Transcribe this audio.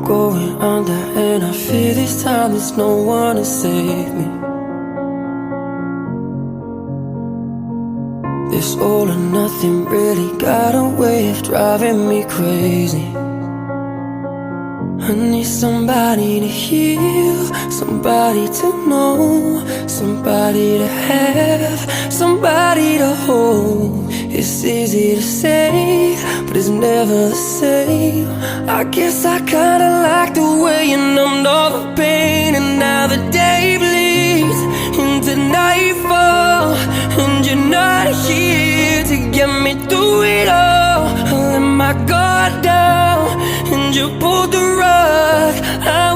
going under, and I fear this time there's no one to save me. This all or nothing really got a way of driving me crazy. I need somebody to heal, somebody to know, somebody to have, somebody to hold. It's easy to say, but it's never the same. I guess I kinda like the way you numbed all the pain, and now the day bleeds into nightfall, and you're not here to get me through it all. I let my guard down, and you pulled the rug. I